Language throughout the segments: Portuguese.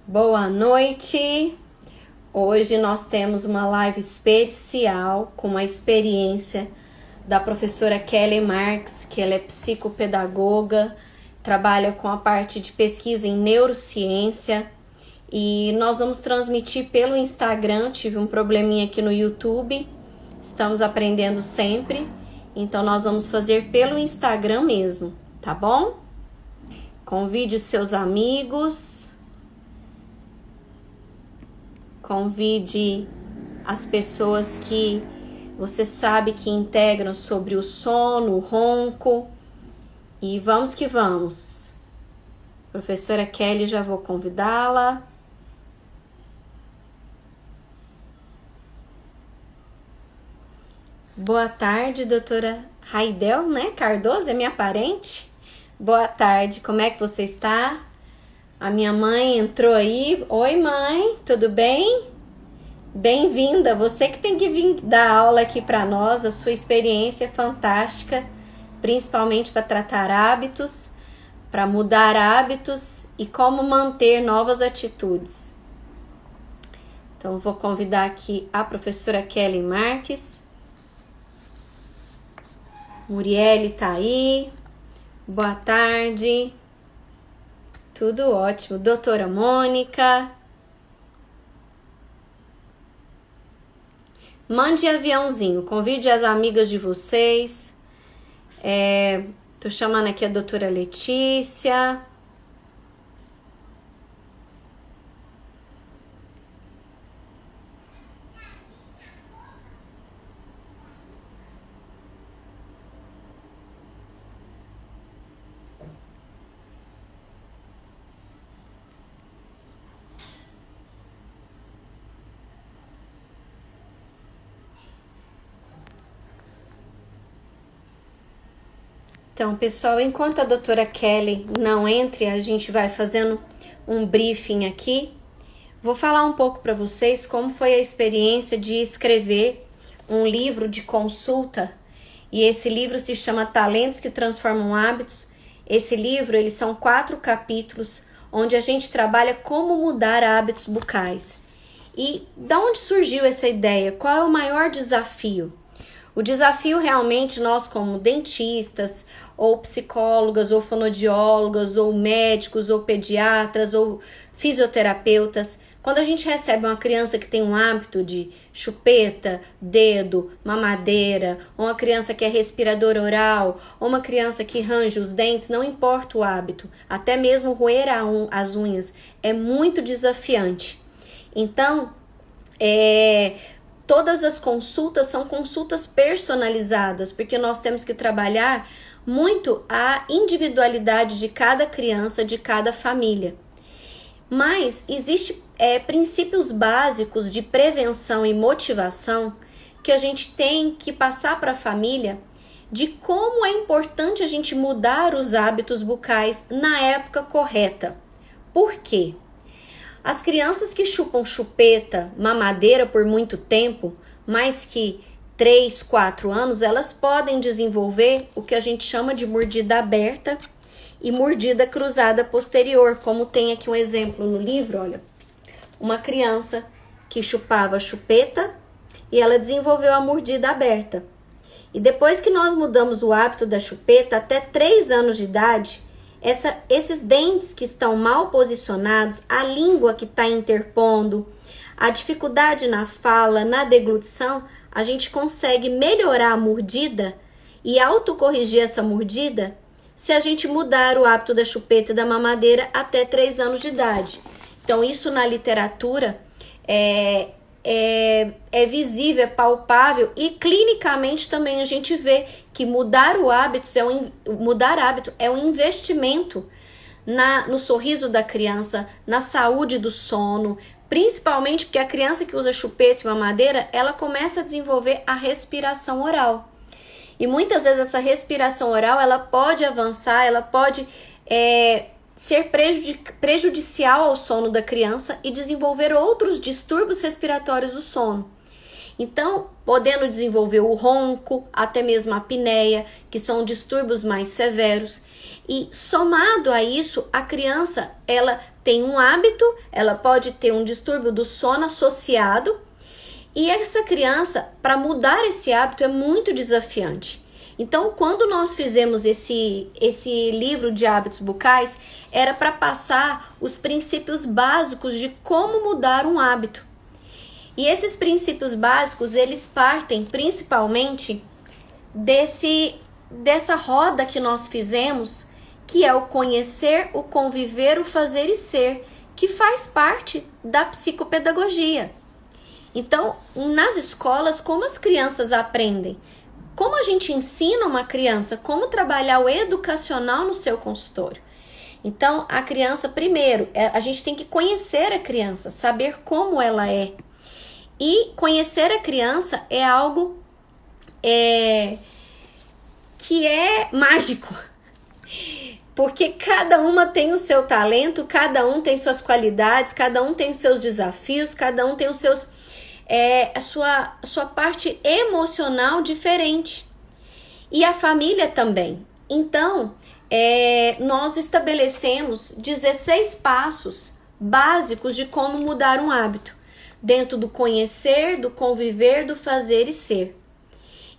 Boa noite! Hoje nós temos uma live especial com uma experiência da professora Kelly Marques, que ela é psicopedagoga, trabalha com a parte de pesquisa em neurociência e nós vamos transmitir pelo Instagram. Tive um probleminha aqui no YouTube, estamos aprendendo sempre, então nós vamos fazer pelo Instagram mesmo, tá bom? Convide os seus amigos. Convide as pessoas que você sabe que integram sobre o sono, o ronco. E vamos que vamos. Professora Kelly, já vou convidá-la. Boa tarde, doutora Raidel, né? Cardoso, é minha parente? Boa tarde, como é que você está? A minha mãe entrou aí. Oi, mãe, tudo bem? Bem-vinda, você que tem que vir dar aula aqui para nós. A sua experiência é fantástica, principalmente para tratar hábitos, para mudar hábitos e como manter novas atitudes. Então, vou convidar aqui a professora Kelly Marques. Muriele tá aí. Boa tarde. Tudo ótimo. Doutora Mônica. Mande aviãozinho. Convide as amigas de vocês. Tô chamando aqui a doutora Letícia. Então, pessoal, enquanto a doutora Kelly não entre, a gente vai fazendo um briefing aqui. Vou falar um pouco para vocês como foi a experiência de escrever um livro de consulta. E esse livro se chama Talentos que Transformam Hábitos. Esse livro, eles são 4 capítulos, onde a gente trabalha como mudar hábitos bucais. E da onde surgiu essa ideia? Qual é o maior desafio? O desafio realmente nós como dentistas, ou psicólogas, ou fonoaudiólogas, ou médicos, ou pediatras, ou fisioterapeutas, quando a gente recebe uma criança que tem um hábito de chupeta, dedo, mamadeira, ou uma criança que é respirador oral, ou uma criança que range os dentes, não importa o hábito, até mesmo roer as unhas, é muito desafiante. Então, todas as consultas são consultas personalizadas, porque nós temos que trabalhar muito a individualidade de cada criança, de cada família. Mas existem princípios básicos de prevenção e motivação que a gente tem que passar para a família de como é importante a gente mudar os hábitos bucais na época correta. Por quê? As crianças que chupam chupeta, mamadeira por muito tempo, mais que 3, 4 anos, elas podem desenvolver o que a gente chama de mordida aberta e mordida cruzada posterior, como tem aqui um exemplo no livro, olha. Uma criança que chupava chupeta e ela desenvolveu a mordida aberta. E depois que nós mudamos o hábito da chupeta, até 3 anos de idade, esses dentes que estão mal posicionados, a língua que está interpondo, a dificuldade na fala, na deglutição, a gente consegue melhorar a mordida e autocorrigir essa mordida se a gente mudar o hábito da chupeta e da mamadeira até 3 anos de idade. Então, isso na literatura é visível, é palpável e clinicamente também a gente vê que mudar hábito é um investimento no sorriso da criança, na saúde do sono, principalmente porque a criança que usa chupeta e mamadeira, ela começa a desenvolver a respiração oral. E muitas vezes essa respiração oral, ela pode avançar, ela pode ser prejudicial ao sono da criança e desenvolver outros distúrbios respiratórios do sono. Então, podendo desenvolver o ronco, até mesmo a apneia, que são distúrbios mais severos. E somado a isso, a criança, ela tem um hábito, ela pode ter um distúrbio do sono associado, e essa criança, para mudar esse hábito, é muito desafiante. Então, quando nós fizemos esse livro de hábitos bucais, era para passar os princípios básicos de como mudar um hábito. E esses princípios básicos, eles partem principalmente dessa roda que nós fizemos, que é o conhecer, o conviver, o fazer e ser, que faz parte da psicopedagogia. Então, nas escolas, como as crianças aprendem? Como a gente ensina uma criança como trabalhar o educacional no seu consultório? Então, a criança, primeiro, a gente tem que conhecer a criança, saber como ela é. E conhecer a criança é algo que é mágico. Porque cada uma tem o seu talento, cada um tem suas qualidades, cada um tem os seus desafios, cada um tem os seus, a sua parte emocional diferente. E a família também. Então, nós estabelecemos 16 passos básicos de como mudar um hábito, dentro do conhecer, do conviver, do fazer e ser.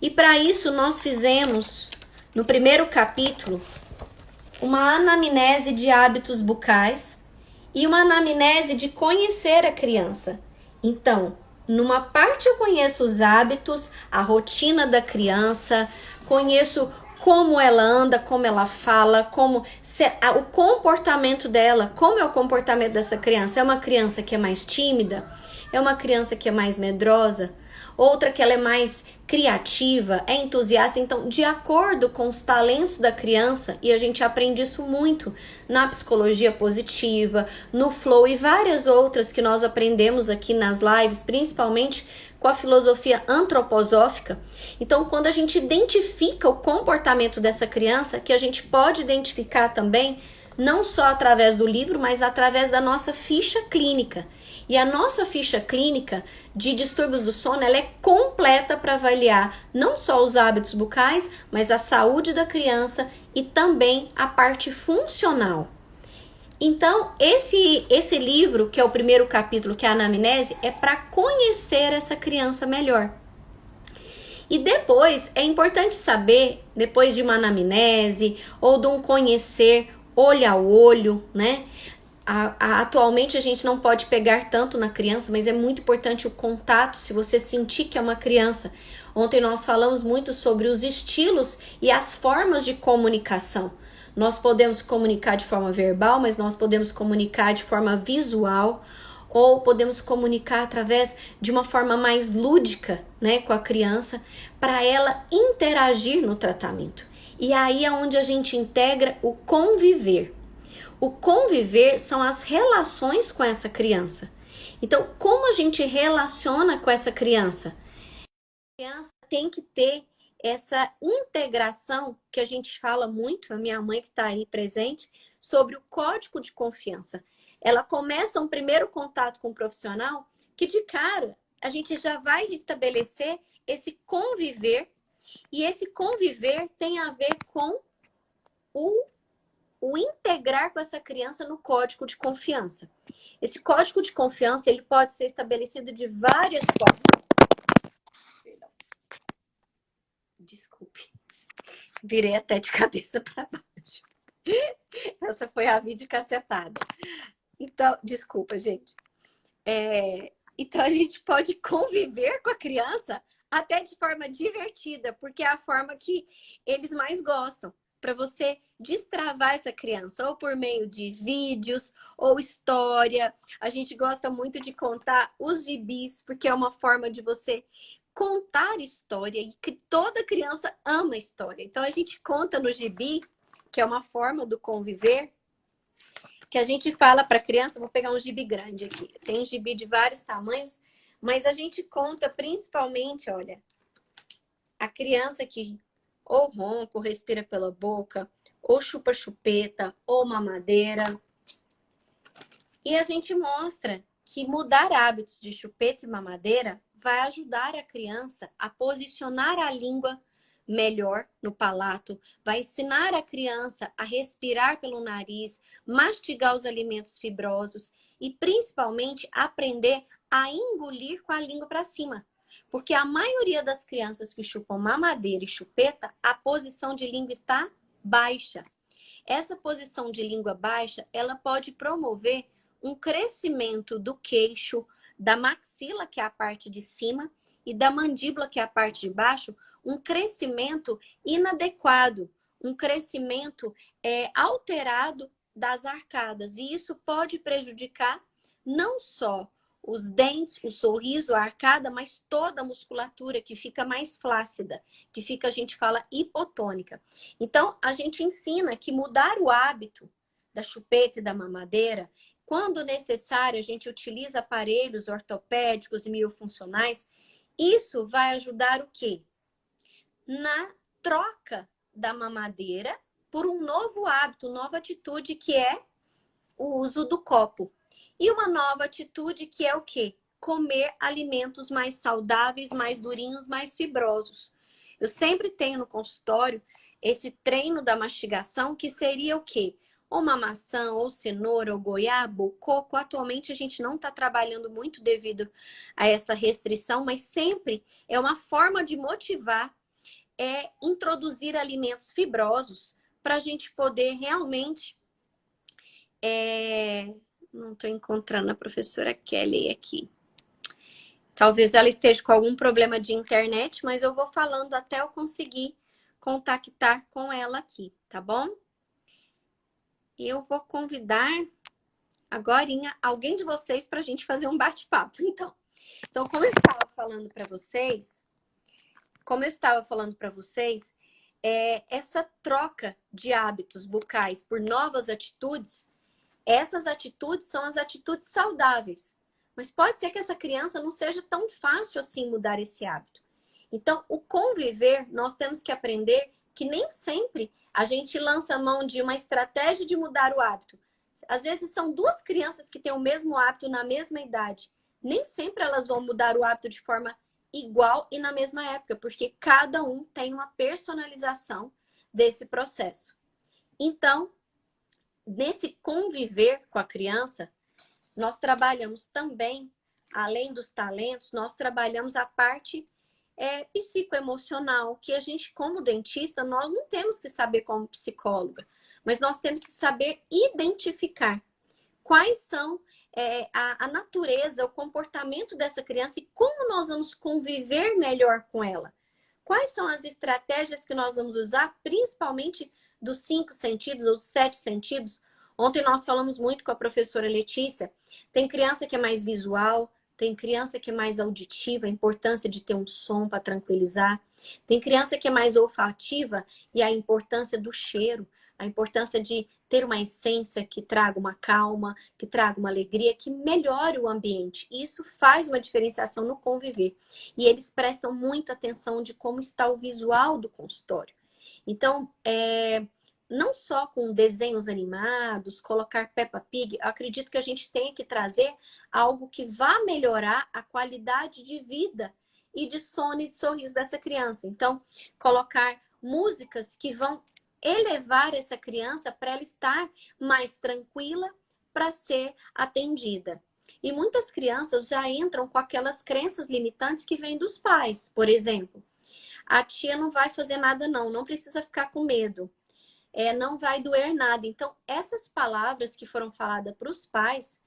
E para isso nós fizemos, no primeiro capítulo, uma anamnese de hábitos bucais e uma anamnese de conhecer a criança. Então, numa parte eu conheço os hábitos, a rotina da criança, conheço como ela anda, como ela fala, o comportamento dela, como é o comportamento dessa criança. É uma criança que é mais tímida? É uma criança que é mais medrosa? Outra que ela é mais criativa, é entusiasta? Então, de acordo com os talentos da criança, e a gente aprende isso muito na psicologia positiva, no flow e várias outras que nós aprendemos aqui nas lives, principalmente com a filosofia antroposófica. Então, quando a gente identifica o comportamento dessa criança, que a gente pode identificar também, não só através do livro, mas através da nossa ficha clínica. E a nossa ficha clínica de distúrbios do sono, ela é completa para avaliar não só os hábitos bucais, mas a saúde da criança e também a parte funcional. Então, esse livro, que é o primeiro capítulo, que é a anamnese, é para conhecer essa criança melhor. E depois, é importante saber, depois de uma anamnese ou de um conhecer olho a olho, né? Atualmente a gente não pode pegar tanto na criança, mas é muito importante o contato, se você sentir que é uma criança. Ontem nós falamos muito sobre os estilos e as formas de comunicação. Nós podemos comunicar de forma verbal, mas nós podemos comunicar de forma visual, ou podemos comunicar através de uma forma mais lúdica, né, com a criança, para ela interagir no tratamento. E aí é onde a gente integra o conviver. O conviver são as relações com essa criança. Então, como a gente relaciona com essa criança? A criança tem que ter essa integração que a gente fala muito, a minha mãe que está aí presente, sobre o código de confiança. Ela começa um primeiro contato com o profissional que de cara a gente já vai estabelecer esse conviver, e esse conviver tem a ver com o integrar com essa criança no código de confiança. Esse código de confiança, ele pode ser estabelecido de várias formas. Perdão. Desculpe. Virei até de cabeça para baixo. Essa foi a videocassetada. Então, desculpa, gente. Então, a gente pode conviver com a criança até de forma divertida, porque é a forma que eles mais gostam, para você destravar essa criança, ou por meio de vídeos, ou história. A gente gosta muito de contar os gibis, porque é uma forma de você contar história, e que toda criança ama história. Então, a gente conta no gibi, que é uma forma do conviver, que a gente fala para a criança. Vou pegar um gibi grande aqui. Tem um gibi de vários tamanhos, mas a gente conta principalmente, olha, a criança que ou ronca, ou respira pela boca, ou chupa chupeta, ou mamadeira. E a gente mostra que mudar hábitos de chupeta e mamadeira vai ajudar a criança a posicionar a língua melhor no palato, vai ensinar a criança a respirar pelo nariz, mastigar os alimentos fibrosos e principalmente aprender a engolir com a língua para cima. Porque a maioria das crianças que chupam mamadeira e chupeta, a posição de língua está baixa. Essa posição de língua baixa, ela pode promover um crescimento do queixo, da maxila, que é a parte de cima, e da mandíbula, que é a parte de baixo, um crescimento inadequado, um crescimento alterado das arcadas. E isso pode prejudicar não só os dentes, o sorriso, a arcada, mas toda a musculatura que fica mais flácida, que fica, a gente fala, hipotônica. Então, a gente ensina que mudar o hábito da chupeta e da mamadeira, quando necessário, a gente utiliza aparelhos ortopédicos e miofuncionais. Isso vai ajudar o quê? Na troca da mamadeira por um novo hábito, nova atitude, que é o uso do copo. E uma nova atitude que é o quê? Comer alimentos mais saudáveis, mais durinhos, mais fibrosos. Eu sempre tenho no consultório esse treino da mastigação, que seria o quê? Ou uma maçã, ou cenoura, ou goiaba, ou coco. Atualmente a gente não está trabalhando muito devido a essa restrição, mas sempre é uma forma de motivar, introduzir alimentos fibrosos para a gente poder realmente... Não estou encontrando a professora Kelly aqui. Talvez ela esteja com algum problema de internet, mas eu vou falando até eu conseguir contactar com ela aqui, tá bom? Eu vou convidar agorinha alguém de vocês para a gente fazer um bate-papo, então. Então, como eu estava falando para vocês, essa troca de hábitos bucais por novas atitudes, essas atitudes são as atitudes saudáveis. Mas pode ser que essa criança não seja tão fácil assim mudar esse hábito. Então, o conviver, nós temos que aprender que nem sempre a gente lança a mão de uma estratégia de mudar o hábito. Às vezes são duas crianças que têm o mesmo hábito na mesma idade. Nem sempre elas vão mudar o hábito de forma igual e na mesma época, porque cada um tem uma personalização desse processo. Então, nesse conviver com a criança, nós trabalhamos também, além dos talentos, nós trabalhamos a parte psicoemocional, que a gente, como dentista, nós não temos que saber como psicóloga, mas nós temos que saber identificar quais são a natureza, o comportamento dessa criança e como nós vamos conviver melhor com ela. Quais são as estratégias que nós vamos usar, principalmente dos 5 sentidos, ou 7 sentidos. Ontem nós falamos muito com a professora Letícia. Tem criança que é mais visual, tem criança que é mais auditiva, a importância de ter um som para tranquilizar. Tem criança que é mais olfativa e a importância do cheiro, a importância de ter uma essência que traga uma calma, que traga uma alegria, que melhore o ambiente. Isso faz uma diferenciação no conviver. E eles prestam muita atenção de como está o visual do consultório. Então, não só com desenhos animados, colocar Peppa Pig, eu acredito que a gente tem que trazer algo que vá melhorar a qualidade de vida e de sono e de sorriso dessa criança. Então, colocar músicas que vão elevar essa criança para ela estar mais tranquila para ser atendida. E muitas crianças já entram com aquelas crenças limitantes que vêm dos pais. Por exemplo, a tia não vai fazer nada não precisa ficar com medo. Não vai doer nada. Então, essas palavras que foram faladas para os pais,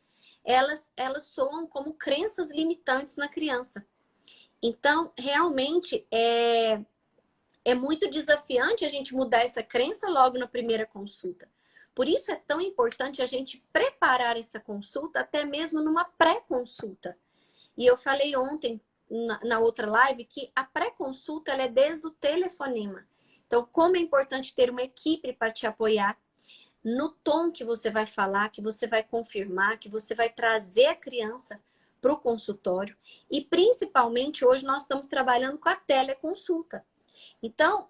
elas soam como crenças limitantes na criança. Então, realmente, é muito desafiante a gente mudar essa crença logo na primeira consulta. Por isso é tão importante a gente preparar essa consulta, até mesmo numa pré-consulta. E eu falei ontem, na outra live, que a pré-consulta é desde o telefonema. Então, como é importante ter uma equipe para te apoiar no tom que você vai falar, que você vai confirmar, que você vai trazer a criança para o consultório. E, principalmente, hoje nós estamos trabalhando com a teleconsulta. Então,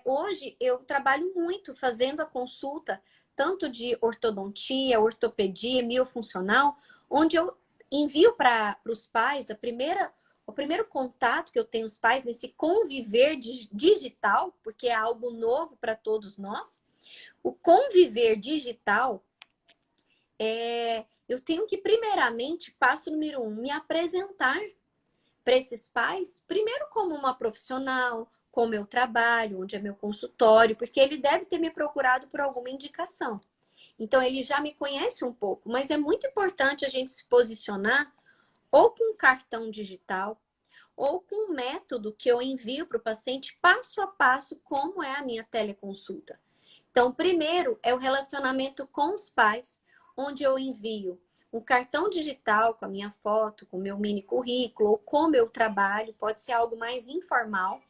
hoje eu trabalho muito fazendo a consulta, tanto de ortodontia, ortopedia, miofuncional, onde eu envio para os pais a primeira o primeiro contato que eu tenho os pais nesse conviver digital, porque é algo novo para todos nós. O conviver digital eu tenho que, primeiramente, passo número 1, me apresentar para esses pais, primeiro como uma profissional, com o meu trabalho, onde é meu consultório, porque ele deve ter me procurado por alguma indicação. Então, ele já me conhece um pouco, mas é muito importante a gente se posicionar ou com um cartão digital, ou com um método que eu envio para o paciente passo a passo, como é a minha teleconsulta. Então, primeiro é o relacionamento com os pais, onde eu envio um cartão digital com a minha foto, com o meu mini currículo, ou com o meu trabalho, pode ser algo mais informal.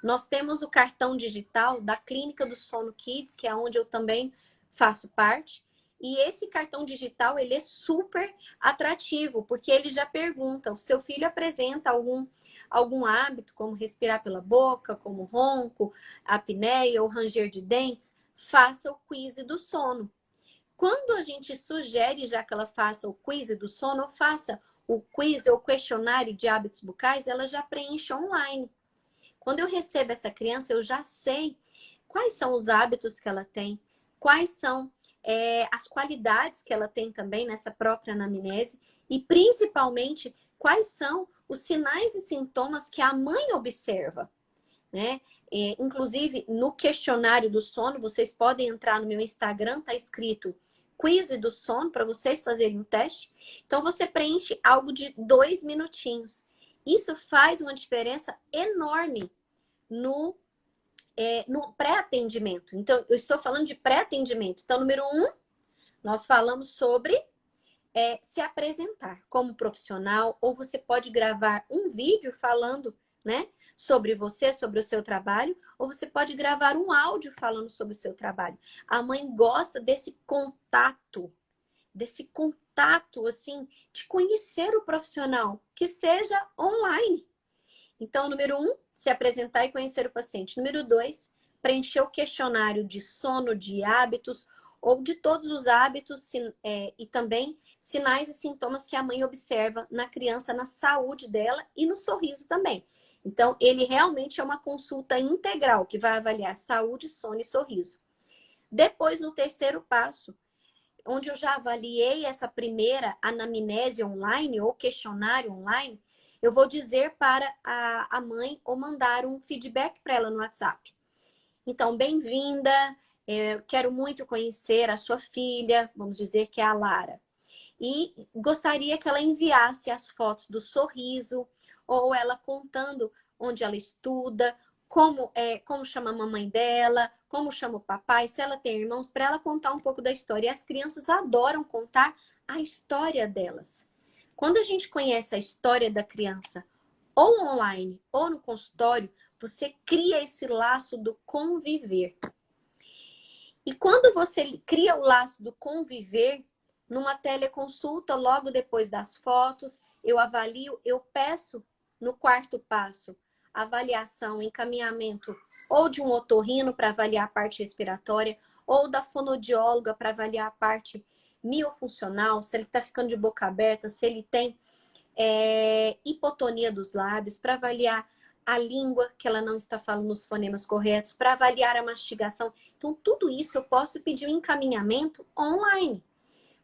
Nós temos o cartão digital da Clínica do Sono Kids, que é onde eu também faço parte. E esse cartão digital, ele é super atrativo, porque ele já pergunta, o seu filho apresenta algum hábito, como respirar pela boca, como ronco, apneia ou ranger de dentes? Faça o quiz do sono. Quando a gente sugere já que ela faça o quiz do sono, ou faça o quiz ou questionário de hábitos bucais, ela já preenche online. Quando eu recebo essa criança, eu já sei quais são os hábitos que ela tem, quais são as qualidades que ela tem também nessa própria anamnese e, principalmente, quais são os sinais e sintomas que a mãe observa, né? Inclusive, no questionário do sono, vocês podem entrar no meu Instagram, tá escrito quiz do sono, para vocês fazerem um teste. Então, você preenche algo de 2 minutinhos. Isso faz uma diferença enorme no pré-atendimento. Então, eu estou falando de pré-atendimento. Então, número 1, nós falamos sobre se apresentar como profissional, ou você pode gravar um vídeo falando, né, sobre você, sobre o seu trabalho, ou você pode gravar um áudio falando sobre o seu trabalho. A mãe gosta desse contato, assim, de conhecer o profissional, que seja online. Então, número 1, se apresentar e conhecer o paciente. Número 2, preencher o questionário de sono, de hábitos, ou de todos os hábitos e também sinais e sintomas que a mãe observa na criança, na saúde dela e no sorriso também. Então, ele realmente é uma consulta integral que vai avaliar saúde, sono e sorriso. Depois, no terceiro passo, onde eu já avaliei essa primeira anamnese online ou questionário online, eu vou dizer para a mãe ou mandar um feedback para ela no WhatsApp. Então, bem-vinda, eu quero muito conhecer a sua filha, vamos dizer que é a Lara. E gostaria que ela enviasse as fotos do sorriso, ou ela contando onde ela estuda, como chama a mamãe dela, como chama o papai, se ela tem irmãos, para ela contar um pouco da história. E as crianças adoram contar a história delas. Quando a gente conhece a história da criança, ou online, ou no consultório, você cria esse laço do conviver. E quando você cria o laço do conviver, numa teleconsulta, logo depois das fotos, eu avalio, eu peço no quarto passo avaliação, encaminhamento ou de um otorrino para avaliar a parte respiratória, ou da fonodióloga para avaliar a parte miofuncional, se ele está ficando de boca aberta, se ele tem hipotonia dos lábios, para avaliar a língua, que ela não está falando os fonemas corretos, para avaliar a mastigação. Então, tudo isso eu posso pedir um encaminhamento online.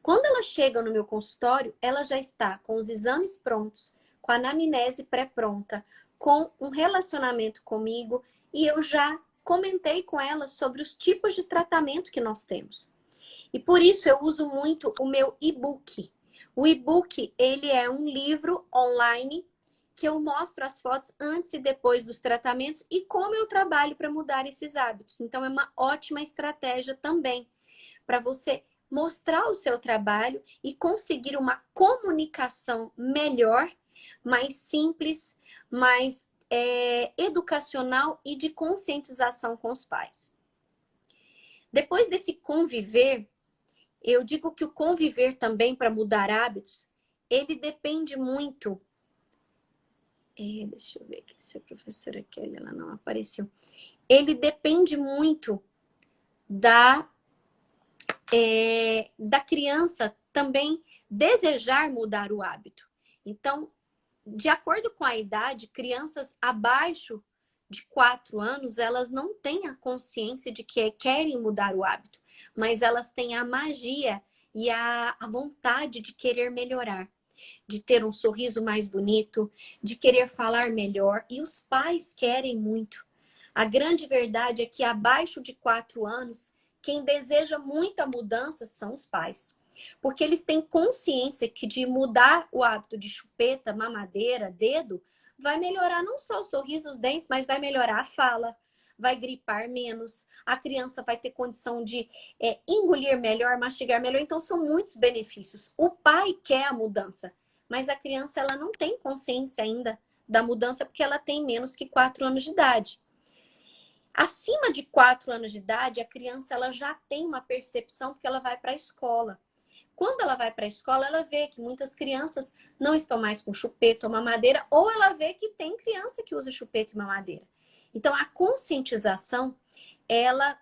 Quando ela chega no meu consultório, ela já está com os exames prontos, com a anamnese pré-pronta, com um relacionamento comigo, e eu já comentei com ela sobre os tipos de tratamento que nós temos. E por isso eu uso muito o meu e-book. O e-book, ele é um livro online que eu mostro as fotos antes e depois dos tratamentos e como eu trabalho para mudar esses hábitos. Então, é uma ótima estratégia também para você mostrar o seu trabalho e conseguir uma comunicação melhor, mais simples, mais educacional e de conscientização com os pais. Depois desse conviver, eu digo que o conviver também para mudar hábitos, ele depende muito. Deixa eu ver aqui se a professora Kelly ela não apareceu. Ele depende muito da criança também desejar mudar o hábito. Então, de acordo com a idade, crianças abaixo de 4 anos, elas não têm a consciência de que querem mudar o hábito, mas elas têm a magia e a vontade de querer melhorar, de ter um sorriso mais bonito, de querer falar melhor, e os pais querem muito. A grande verdade é que abaixo de 4 anos, quem deseja muita mudança são os pais. Porque eles têm consciência que de mudar o hábito de chupeta, mamadeira, dedo, vai melhorar não só o sorriso, os dentes, mas vai melhorar a fala, vai gripar menos, a criança vai ter condição de engolir melhor, mastigar melhor. Então, são muitos benefícios. O pai quer a mudança, mas a criança ela não tem consciência ainda da mudança porque ela tem menos que 4 anos de idade. Acima de 4 anos de idade, a criança ela já tem uma percepção porque ela vai para a escola. Quando ela vai para a escola, ela vê que muitas crianças não estão mais com chupeta ou mamadeira, ou ela vê que tem criança que usa chupeta e mamadeira. Então, a conscientização, ela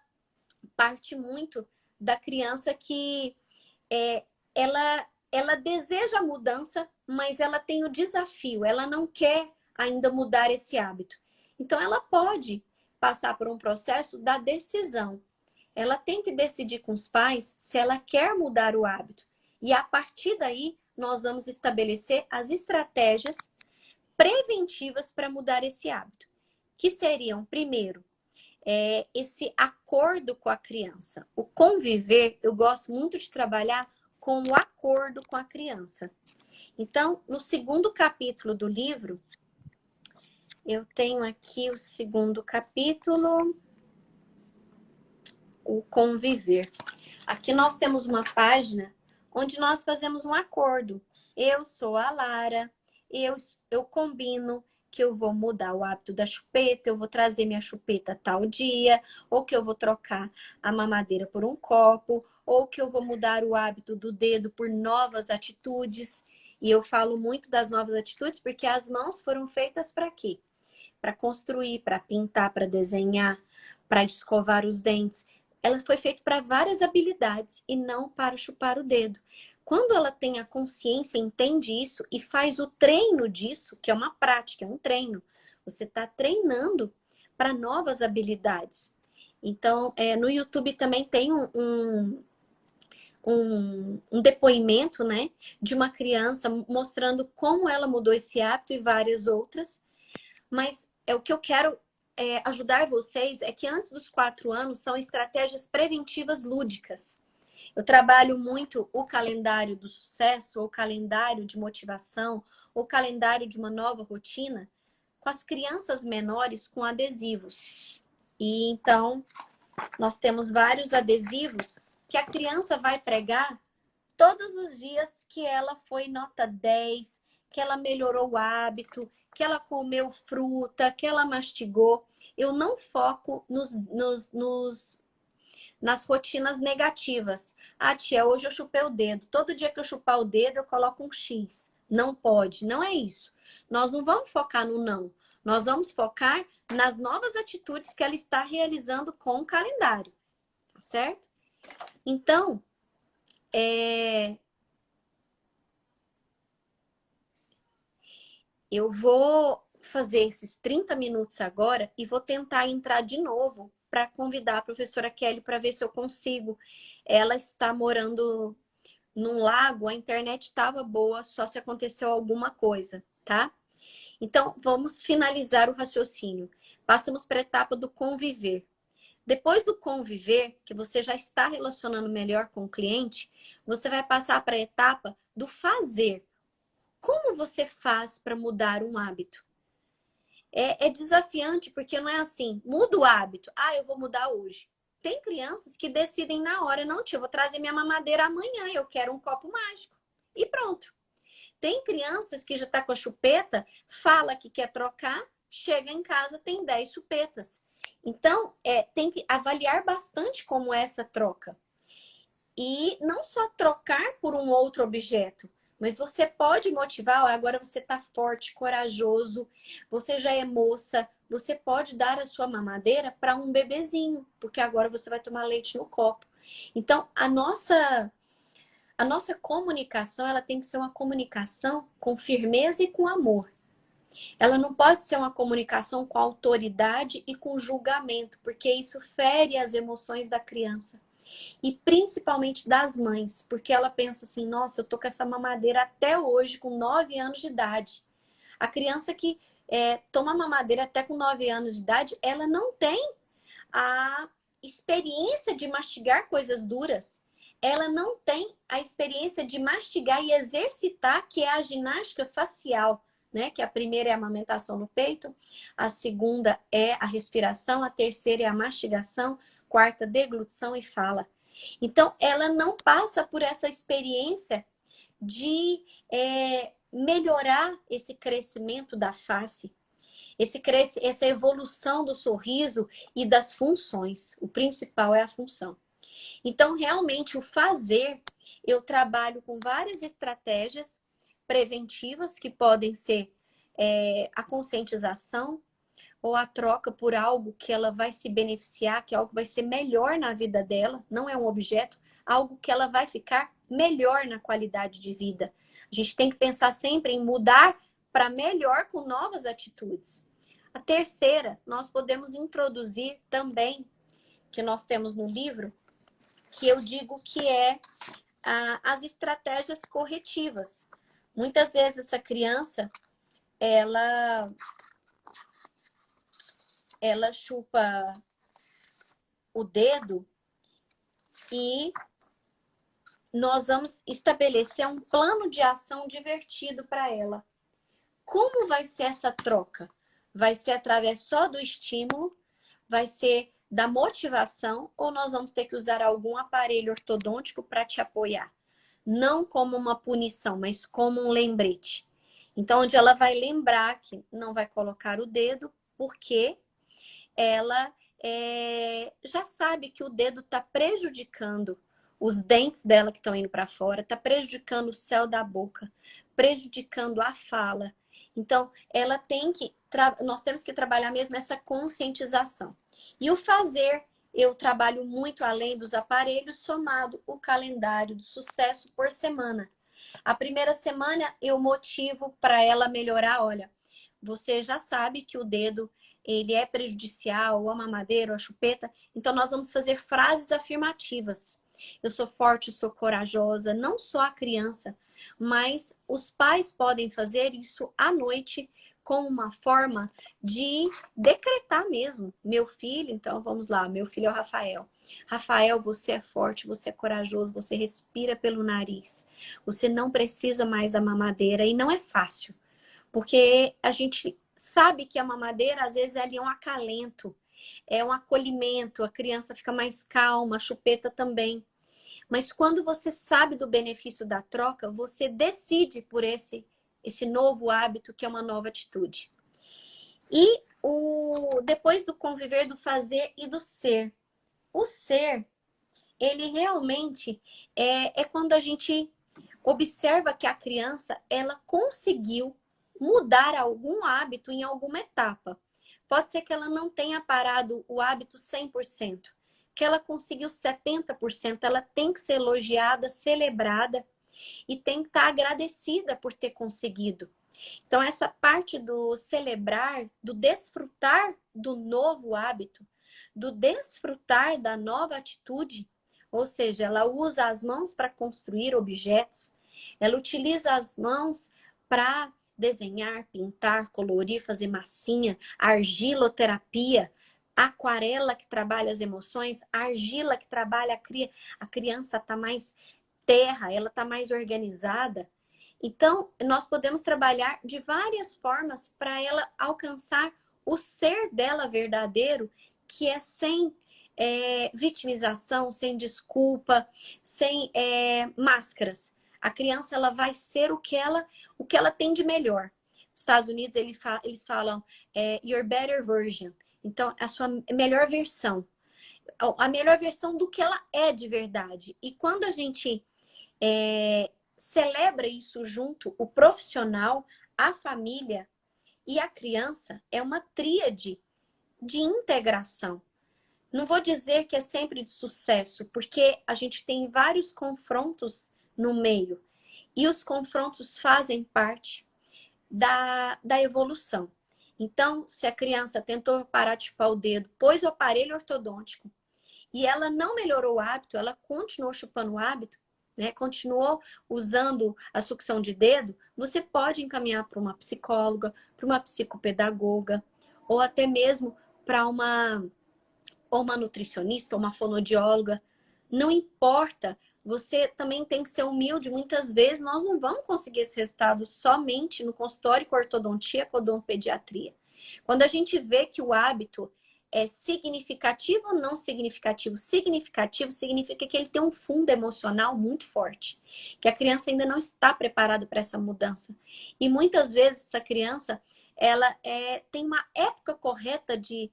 parte muito da criança que ela deseja a mudança, mas ela tem o desafio, ela não quer ainda mudar esse hábito. Então, ela pode passar por um processo da decisão. Ela tem que decidir com os pais se ela quer mudar o hábito. E a partir daí, nós vamos estabelecer as estratégias preventivas para mudar esse hábito. Que seriam, primeiro, esse acordo com a criança. O conviver, eu gosto muito de trabalhar com o acordo com a criança. Então, no segundo capítulo do livro, eu tenho aqui o segundo capítulo, o conviver. Aqui nós temos uma página onde nós fazemos um acordo. Eu sou a Lara, eu combino que eu vou mudar o hábito da chupeta, eu vou trazer minha chupeta tal dia, ou que eu vou trocar a mamadeira por um copo, ou que eu vou mudar o hábito do dedo por novas atitudes. E eu falo muito das novas atitudes porque as mãos foram feitas para quê? Para construir, para pintar, para desenhar, para escovar os dentes. Ela foi feita para várias habilidades e não para chupar o dedo. Quando ela tem a consciência, entende isso e faz o treino disso, que é uma prática, é um treino. Você está treinando para novas habilidades. Então, no YouTube também tem um depoimento, né, de uma criança mostrando como ela mudou esse hábito e várias outras. Mas o que eu quero ajudar vocês é que antes dos 4 anos são estratégias preventivas lúdicas. Eu trabalho muito o calendário do sucesso, ou calendário de motivação, ou calendário de uma nova rotina, com as crianças menores com adesivos. E então, nós temos vários adesivos que a criança vai pregar todos os dias que ela foi nota 10, que ela melhorou o hábito, que ela comeu fruta, que ela mastigou. Eu não foco nas rotinas negativas. Ah, tia, hoje eu chupei o dedo. Todo dia que eu chupar o dedo, eu coloco um X. Não pode, não é isso. Nós não vamos focar no não. Nós vamos focar nas novas atitudes que ela está realizando com o calendário, certo? Então, eu vou fazer esses 30 minutos agora e vou tentar entrar de novo para convidar a professora Kelly para ver se eu consigo. Ela está morando num lago, a internet estava boa, só se aconteceu alguma coisa, tá? Então, vamos finalizar o raciocínio. Passamos para a etapa do conviver. Depois do conviver, que você já está relacionando melhor com o cliente, você vai passar para a etapa do fazer. Como você faz para mudar um hábito? É desafiante porque não é assim, muda o hábito. Ah, eu vou mudar hoje. Tem crianças que decidem na hora, não, tia, eu vou trazer minha mamadeira amanhã, eu quero um copo mágico. E pronto. Tem crianças que já tá com a chupeta, fala que quer trocar, chega em casa, tem 10 chupetas. Então, tem que avaliar bastante como é essa troca. E não só trocar por um outro objeto, mas você pode motivar, agora você está forte, corajoso, você já é moça, você pode dar a sua mamadeira para um bebezinho, porque agora você vai tomar leite no copo. Então, A nossa comunicação, ela tem que ser uma comunicação com firmeza e com amor. Ela não pode ser uma comunicação com autoridade e com julgamento, porque isso fere as emoções da criança. E principalmente das mães, porque ela pensa assim, nossa, eu tô com essa mamadeira até hoje, com 9 anos de idade. A criança que toma mamadeira até com 9 anos de idade, ela não tem a experiência de mastigar coisas duras. Ela não tem a experiência de mastigar e exercitar, que é a ginástica facial, né? Que a primeira é a amamentação no peito, a segunda é a respiração, a terceira é a mastigação, quarta, deglutição e fala. Então, ela não passa por essa experiência de melhorar esse crescimento da face, essa evolução do sorriso e das funções. O principal é a função. Então, realmente, o fazer, eu trabalho com várias estratégias preventivas que podem ser a conscientização ou a troca por algo que ela vai se beneficiar, que algo vai ser melhor na vida dela, não é um objeto, algo que ela vai ficar melhor na qualidade de vida. A gente tem que pensar sempre em mudar para melhor com novas atitudes. A terceira, nós podemos introduzir também, que nós temos no livro, que eu digo que é as estratégias corretivas. Muitas vezes essa criança, ela chupa o dedo e nós vamos estabelecer um plano de ação divertido para ela. Como vai ser essa troca? Vai ser através só do estímulo? Vai ser da motivação? Ou nós vamos ter que usar algum aparelho ortodôntico para te apoiar? Não como uma punição, mas como um lembrete. Então, onde ela vai lembrar que não vai colocar o dedo, porque ela já sabe que o dedo está prejudicando os dentes dela que estão indo para fora, está prejudicando o céu da boca, prejudicando a fala. Então, ela tem que nós temos que trabalhar mesmo essa conscientização. E o fazer, eu trabalho muito além dos aparelhos, somado o calendário do sucesso por semana. A primeira semana eu motivo para ela melhorar, olha, você já sabe que o dedo ele é prejudicial, ou a mamadeira, ou a chupeta, então nós vamos fazer frases afirmativas. Eu sou forte, eu sou corajosa, não só a criança, mas os pais podem fazer isso à noite com uma forma de decretar mesmo. Meu filho, então vamos lá, meu filho é o Rafael. Rafael, você é forte, você é corajoso, você respira pelo nariz. Você não precisa mais da mamadeira e não é fácil. Porque a gente sabe que a mamadeira, às vezes, é um acalento, é um acolhimento, a criança fica mais calma, a chupeta também. Mas quando você sabe do benefício da troca, você decide por esse novo hábito, que é uma nova atitude. E depois do conviver, do fazer e do ser. O ser, ele realmente é quando a gente observa que a criança, ela conseguiu mudar algum hábito em alguma etapa. Pode ser que ela não tenha parado o hábito 100%, que ela conseguiu 70%, ela tem que ser elogiada, celebrada e tem que estar agradecida por ter conseguido. Então, essa parte do celebrar, do desfrutar do novo hábito, do desfrutar da nova atitude, ou seja, ela usa as mãos para construir objetos, ela utiliza as mãos para desenhar, pintar, colorir, fazer massinha, argiloterapia, aquarela que trabalha as emoções, argila que trabalha a criança está mais terra, ela está mais organizada. Então, nós podemos trabalhar de várias formas para ela alcançar o ser dela verdadeiro, que é sem vitimização, sem desculpa, sem máscaras. A criança, ela vai ser o que ela tem de melhor. Nos Estados Unidos, eles falam your better version. Então, a sua melhor versão. A melhor versão do que ela é de verdade. E quando a gente celebra isso junto, o profissional, a família e a criança, é uma tríade de integração. Não vou dizer que é sempre de sucesso, porque a gente tem vários confrontos no meio. E os confrontos fazem parte da evolução. Então, se a criança tentou parar de chupar o dedo, pôs o aparelho ortodôntico e ela não melhorou o hábito, ela continuou chupando o hábito, né? Continuou usando a sucção de dedo, você pode encaminhar para uma psicóloga, para uma psicopedagoga, ou até mesmo para uma nutricionista, ou uma fonoaudióloga. Não importa, você também tem que ser humilde. Muitas vezes nós não vamos conseguir esse resultado somente no consultório com ortodontia, com odontopediatria. Quando a gente vê que o hábito é significativo ou não significativo? Significativo significa que ele tem um fundo emocional muito forte, que a criança ainda não está preparada para essa mudança. E muitas vezes essa criança ela tem uma época correta de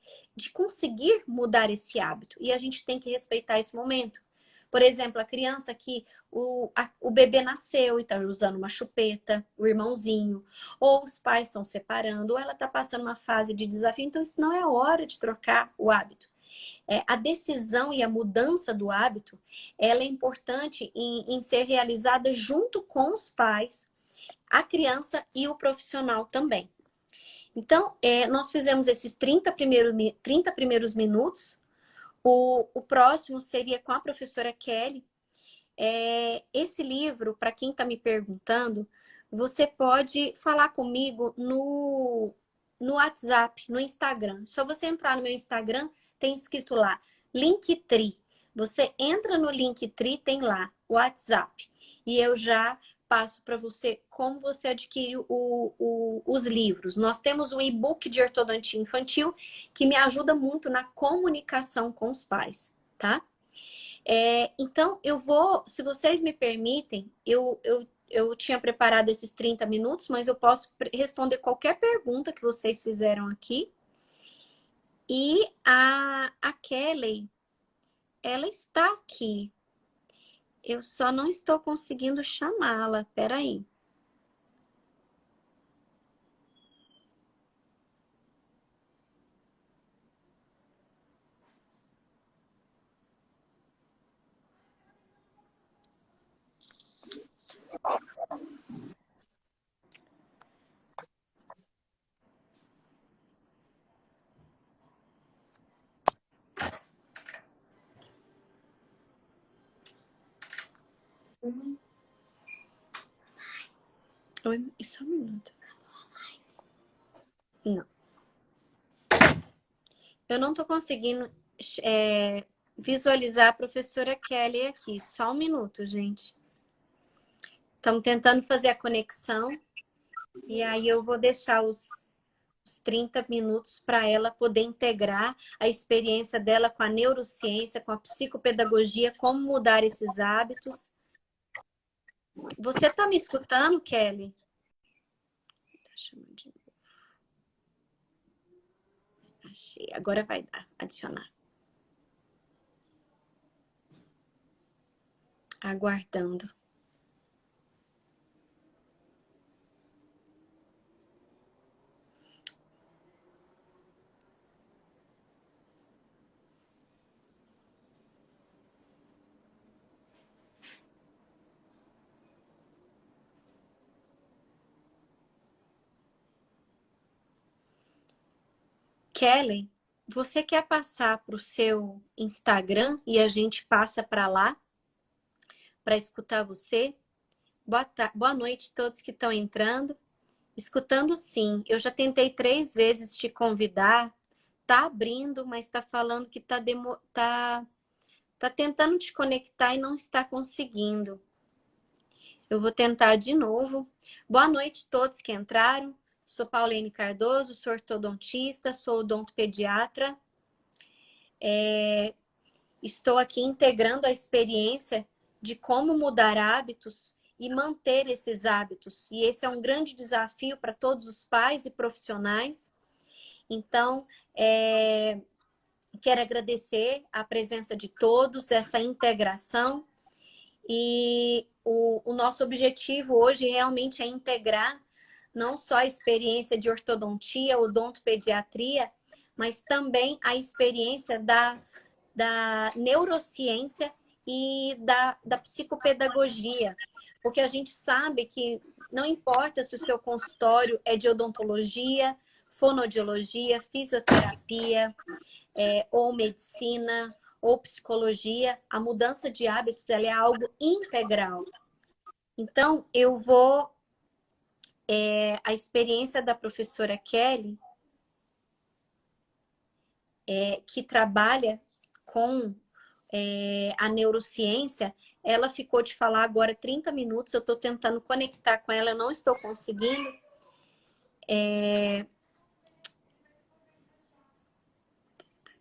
conseguir mudar esse hábito. E a gente tem que respeitar esse momento. Por exemplo, a criança que o bebê nasceu e está usando uma chupeta, o irmãozinho, ou os pais estão separando, ou ela está passando uma fase de desafio, então isso não é hora de trocar o hábito. A decisão e a mudança do hábito, ela é importante em ser realizada junto com os pais, a criança e o profissional também. Então, nós fizemos esses 30 primeiros minutos. O próximo seria com a professora Kelly. Esse livro, para quem está me perguntando, você pode falar comigo no WhatsApp, no Instagram. Só você entrar no meu Instagram, tem escrito lá, Linktree. Você entra no Linktree, tem lá, WhatsApp. E eu já passo para você como você adquire os livros. Nós temos o e-book de ortodontia infantil, que me ajuda muito na comunicação com os pais, tá? Então, eu vou, se vocês me permitem, eu tinha preparado esses 30 minutos, mas eu posso responder qualquer pergunta que vocês fizeram aqui. E a Kelly, ela está aqui. Eu só não estou conseguindo chamá-la. Peraí. Oi, só um minuto. Não. Eu não estou conseguindo visualizar a professora Kelly aqui. Só um minuto, gente. Estamos tentando fazer a conexão. E aí eu vou deixar os 30 minutos para ela poder integrar a experiência dela com a neurociência, com a psicopedagogia, como mudar esses hábitos. Você está me escutando, Kelly? Tá chamando de novo. Achei. Agora vai dar. Adicionar. Aguardando. Kelly, você quer passar para o seu Instagram e a gente passa para lá para escutar você? Boa noite a todos que estão entrando. Escutando sim. Eu já tentei 3 vezes te convidar. Tá abrindo, mas está falando que tá tentando te conectar e não está conseguindo. Eu vou tentar de novo. Boa noite a todos que entraram. Sou Paulene Cardoso, sou ortodontista, sou odontopediatra. Estou aqui integrando a experiência de como mudar hábitos e manter esses hábitos. E esse é um grande desafio para todos os pais e profissionais. Então, quero agradecer a presença de todos, essa integração. E o nosso objetivo hoje realmente é integrar não só a experiência de ortodontia, odontopediatria, mas também a experiência da neurociência e da psicopedagogia. Porque a gente sabe que não importa se o seu consultório é de odontologia, fonoaudiologia, fisioterapia, ou medicina, ou psicologia, a mudança de hábitos ela é algo integral. Então, a experiência da professora Kelly, que trabalha com a neurociência, ela ficou de falar agora 30 minutos, eu estou tentando conectar com ela, eu não estou conseguindo.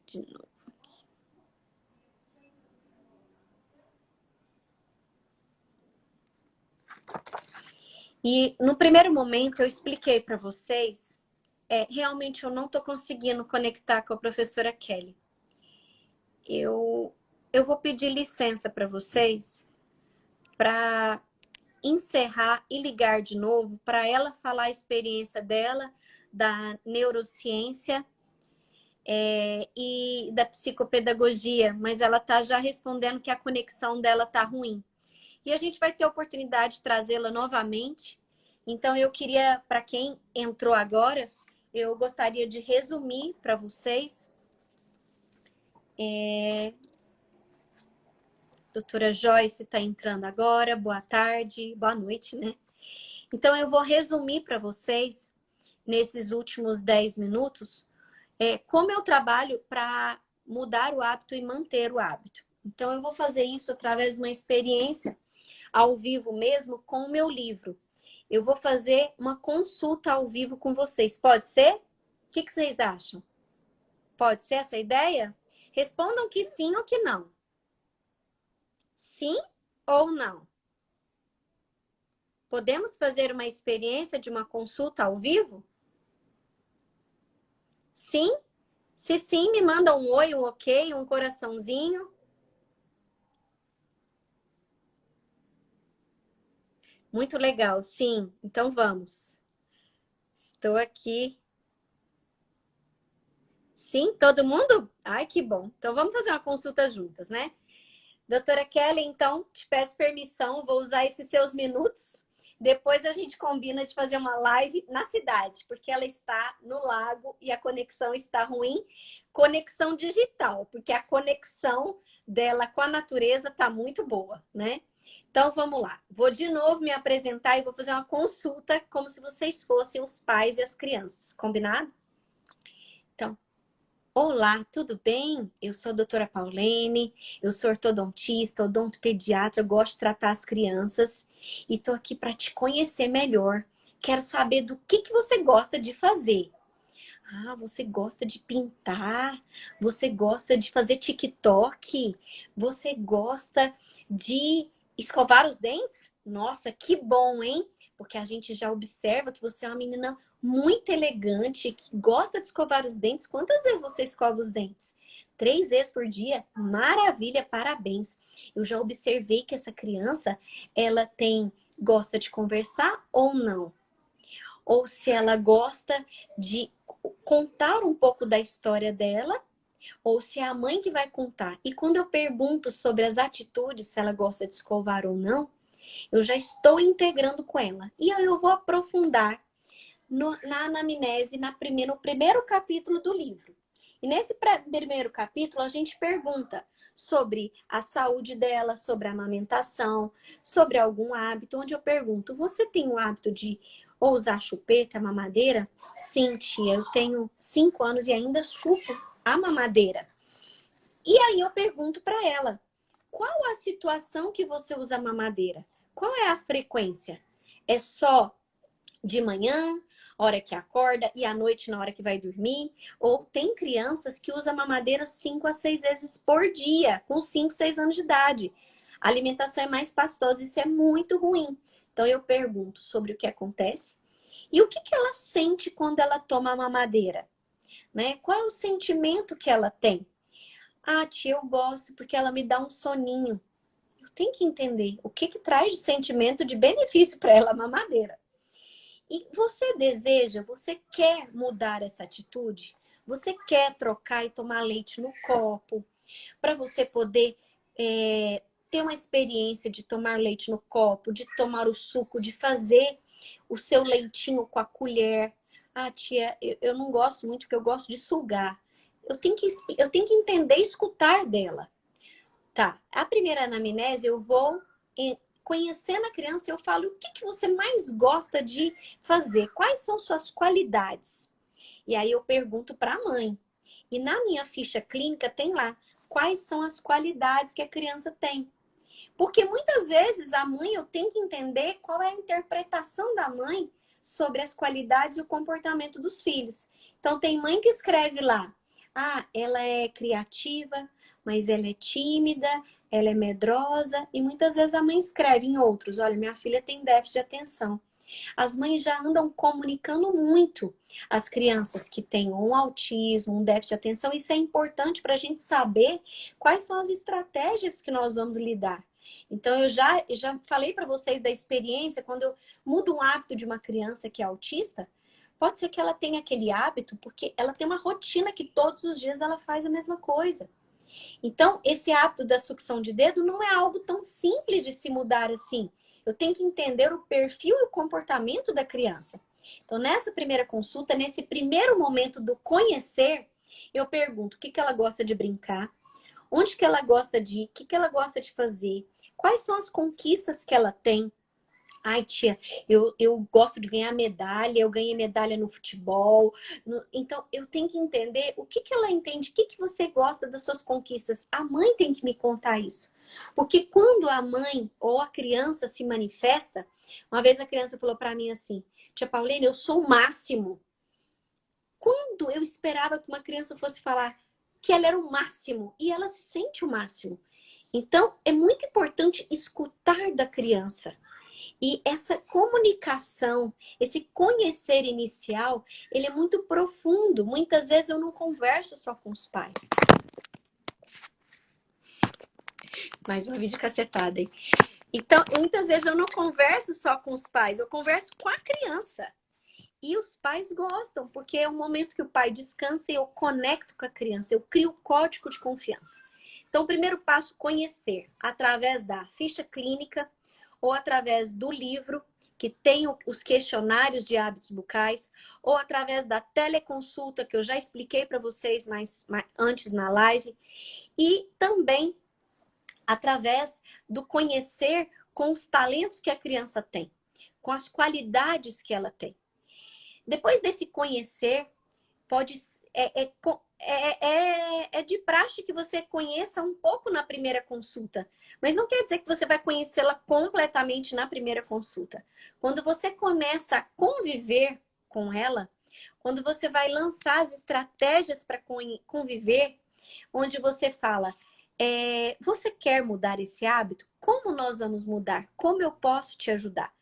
De novo. E no primeiro momento eu expliquei para vocês, realmente eu não estou conseguindo conectar com a professora Kelly. Eu vou pedir licença para vocês para encerrar e ligar de novo para ela falar a experiência dela, da neurociência e da psicopedagogia, mas ela está já respondendo que a conexão dela está ruim. E a gente vai ter a oportunidade de trazê-la novamente. Então, eu queria, para quem entrou agora, eu gostaria de resumir para vocês. Doutora Joyce está entrando agora. Boa tarde, boa noite, né? Então, eu vou resumir para vocês, nesses últimos 10 minutos, como eu trabalho para mudar o hábito e manter o hábito. Então, eu vou fazer isso através de uma experiência ao vivo mesmo com o meu livro. Eu vou fazer uma consulta ao vivo com vocês. Pode ser? O que vocês acham? Pode ser essa ideia? Respondam que sim ou que não. Sim ou não? Podemos fazer uma experiência de uma consulta ao vivo? Sim? Se sim, me manda um oi, um ok, um coraçãozinho. Muito legal, sim. Então vamos. Estou aqui. Sim, todo mundo? Ai, que bom. Então vamos fazer uma consulta juntas, né? Doutora Kelly, então, te peço permissão, vou usar esses seus minutos. Depois a gente combina de fazer uma live na cidade, porque ela está no lago e a conexão está ruim. Conexão digital, porque a conexão dela com a natureza está muito boa, né? Então vamos lá. Vou de novo me apresentar e vou fazer uma consulta como se vocês fossem os pais e as crianças, combinado? Então, olá, tudo bem? Eu sou a doutora Paulene, eu sou ortodontista, odontopediatra, eu gosto de tratar as crianças e estou aqui para te conhecer melhor. Quero saber do que você gosta de fazer. Ah, você gosta de pintar? Você gosta de fazer TikTok? Você gosta de escovar os dentes? Nossa, que bom, hein? Porque a gente já observa que você é uma menina muito elegante, que gosta de escovar os dentes. Quantas vezes você escova os dentes? 3 vezes por dia? Maravilha, parabéns. Eu já observei que essa criança, ela gosta de conversar ou não? Ou se ela gosta de contar um pouco da história dela, ou se é a mãe que vai contar. E quando eu pergunto sobre as atitudes, se ela gosta de escovar ou não, eu já estou integrando com ela. E aí eu vou aprofundar na anamnese, no primeiro capítulo do livro. E nesse primeiro capítulo, a gente pergunta sobre a saúde dela, sobre a amamentação, sobre algum hábito, onde eu pergunto, você tem o hábito de ou usar chupeta, mamadeira? Sim, tia, eu tenho 5 anos e ainda chupo a mamadeira. E aí eu pergunto para ela, qual a situação que você usa a mamadeira? Qual é a frequência? É só de manhã, hora que acorda, e à noite na hora que vai dormir? Ou tem crianças que usam mamadeira 5 a 6 vezes por dia, com 5, 6 anos de idade. A alimentação é mais pastosa, isso é muito ruim. Então eu pergunto sobre o que acontece e o que ela sente quando ela toma a mamadeira, né? Qual é o sentimento que ela tem? Ah, tia, eu gosto porque ela me dá um soninho. Eu tenho que entender o que traz de sentimento de benefício para ela a mamadeira. E você quer mudar essa atitude? Você quer trocar e tomar leite no copo? Para você poder ter uma experiência de tomar leite no copo, de tomar o suco, de fazer o seu leitinho com a colher. Ah, tia, eu não gosto muito porque eu gosto de sugar. Eu tenho que entender e escutar dela. Tá, a primeira anamnese eu vou conhecendo a criança, eu falo o que, que você mais gosta de fazer, quais são suas qualidades. E aí eu pergunto para a mãe. E na minha ficha clínica tem lá quais são as qualidades que a criança tem. Porque muitas vezes a mãe, eu tenho que entender qual é a interpretação da mãe sobre as qualidades e o comportamento dos filhos. Então tem mãe que escreve lá: ah, ela é criativa, mas ela é tímida, ela é medrosa. E muitas vezes a mãe escreve em outros: olha, minha filha tem déficit de atenção. As mães já andam comunicando muito as crianças que têm um autismo, um déficit de atenção. Isso é importante para a gente saber quais são as estratégias que nós vamos lidar. Então, eu já falei para vocês da experiência, quando eu mudo um hábito de uma criança que é autista, pode ser que ela tenha aquele hábito porque ela tem uma rotina que todos os dias ela faz a mesma coisa. Então, esse hábito da sucção de dedo não é algo tão simples de se mudar assim. Eu tenho que entender o perfil e o comportamento da criança. Então, nessa primeira consulta, nesse primeiro momento do conhecer, eu pergunto o que ela gosta de brincar, onde que ela gosta de ir, o que ela gosta de fazer, quais são as conquistas que ela tem. Ai, tia, eu gosto de ganhar medalha, eu ganhei medalha no futebol. Então, eu tenho que entender o que ela entende, o que você gosta das suas conquistas. A mãe tem que me contar isso. Porque quando a mãe ou a criança se manifesta, uma vez a criança falou para mim assim: tia Paulina, eu sou o máximo. Quando eu esperava que uma criança fosse falar que ela era o máximo, e ela se sente o máximo. Então, é muito importante escutar da criança. E essa comunicação, esse conhecer inicial, ele é muito profundo. Muitas vezes eu não converso só com os pais. Mais uma videocassetada, hein? Então, muitas vezes eu não converso só com os pais, eu converso com a criança. E os pais gostam, porque é o momento que o pai descansa e eu conecto com a criança, eu crio o código de confiança. Então, o primeiro passo, conhecer, através da ficha clínica ou através do livro, que tem os questionários de hábitos bucais, ou através da teleconsulta, que eu já expliquei para vocês mais antes na live, e também através do conhecer com os talentos que a criança tem, com as qualidades que ela tem. Depois desse conhecer, pode é de praxe que você conheça um pouco na primeira consulta, mas não quer dizer que você vai conhecê-la completamente na primeira consulta. Quando você começa a conviver com ela, quando você vai lançar as estratégias para conviver, onde você fala: você quer mudar esse hábito? Como nós vamos mudar? Como eu posso te ajudar?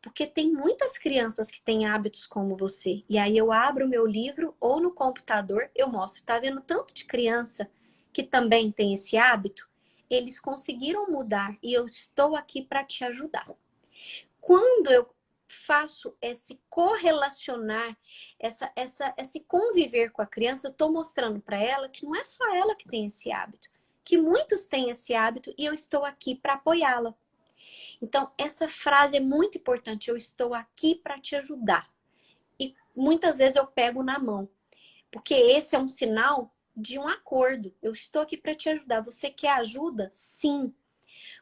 Porque tem muitas crianças que têm hábitos como você. E aí eu abro o meu livro ou no computador, eu mostro. Tá vendo tanto de criança que também tem esse hábito? Eles conseguiram mudar e eu estou aqui para te ajudar. Quando eu faço esse correlacionar, esse conviver com a criança, eu estou mostrando para ela que não é só ela que tem esse hábito, que muitos têm esse hábito e eu estou aqui para apoiá-la. Então, essa frase é muito importante. Eu estou aqui para te ajudar. E muitas vezes eu pego na mão. Porque esse é um sinal de um acordo. Eu estou aqui para te ajudar. Você quer ajuda? Sim.